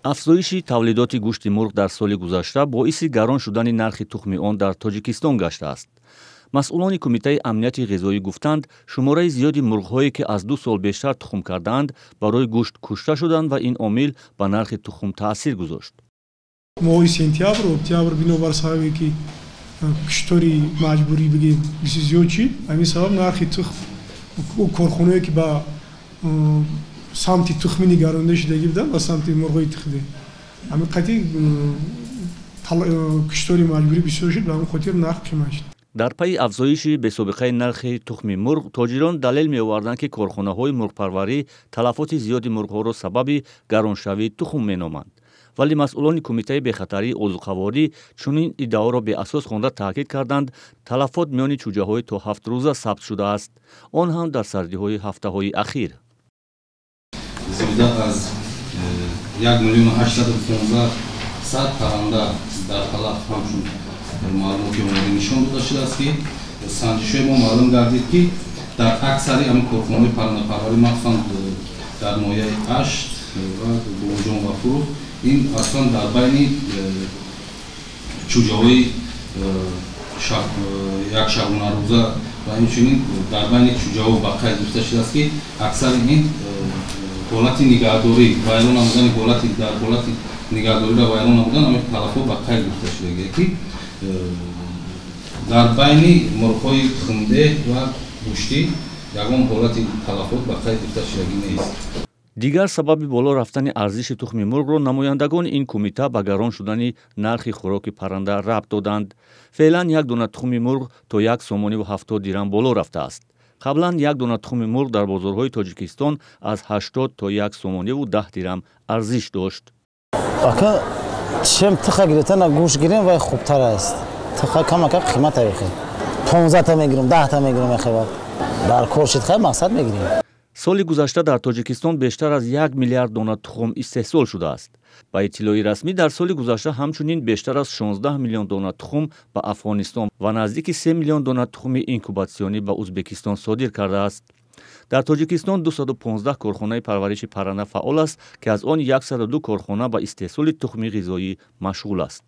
افزایش تولیدات گوشت مرغ در سال گذشته باعث گران شدن نرخ تخم آن در تاجیکستان گشته است. مسئولان کمیته امنیت غذایی گفتند شماره زیادی مرغ‌هایی که از 2 سال بیشتر تخم کردند برای گوشت کشته شدند و این عامل به نرخ تخم تاثیر گذاشت. ماه سپتامبر و اکتبر بنابر سببی که کشتاری مجبوری بگیم بسیار زیاد شد، همین سبب نرخ تخم و کارخانه‌ای که با سمت تخمی نگرانده شده بودند و سمت مرغ‌های تخمی همین قطعی کشتاری مجبوری بسیار شد و همین خاطر نرخ کم شد. در پی افزایش بی‌سابقه نرخ تخم مرغ، تاجران دلیل می‌آوردند که کارخانه‌های مرغ‌پروری تلفات زیادی مرغ‌ها را سبب گرانشوی تخم می‌نامند. ولی مسئولان کمیته بخطری عضوخواری چنین ادعا را به اساس خوانده تاکید کردند تلفات میان چوجه‌های تا 7 روزه ثبت شده است، آن هم در سردی‌های هفته‌های اخیر. زیاده از 1,815,000 پرنده در تلف همچون معلوماتی اومده نشان داده شده است که سنجش‌های ما معلوم گردید که در اکثر همین کارخانه‌های پرنده پروری مخصوصاً در ناحیه اشت و بوجان و فروغ این اصلا در بین چوجه‌های یک شبانه روزه و همچنین در بین چوجه‌ها بقای گرفته شده است که اکثر این حالت نگهداری ویران نمودن در حالت نگهداری را ویران نمودن همین تلفات بقای گرفته شده که در بین مرغ‌های تخمده و گوشتی یگان حالت تلفات بقای گرفته شده نیست. دیگر سبب بالا رفتن ارزش تخم مرغ را نمایندگان این کمیته به گران شدن نرخ خوراک پرنده ربط دادند. فعلا یک دانه تخم مرغ تا 1 سومانی و 70 درم بالا رفته است. قبلا یک دانه تخم مرغ در بازارهای تاجیکستان از 80 تا 1 سومانی و 10 درم ارزش داشت. آخه چم تخه گرفتن گوش گیریم و خوبتر است. تخه کم قیمت میخه. 15 تا میگیرم، 10 تا میگیرم خیلی. در کورشید خیلی مقصد میگیریم. سال گذشته در تاجیکستان بیشتر از 1 میلیارد دانه تخم استحصال شده است. با اطلاع رسمی در سال گذشته همچنین بیشتر از 16 میلیون دانه تخم به افغانستان و نزدیک 3 میلیون دانه تخم اینکوباسیونی به ازبکستان صادر کرده است. در تاجیکستان 215 کارخانه پرورش پرنده فعال است که از آن 102 کارخانه به استحصال تخم غذایی مشغول است.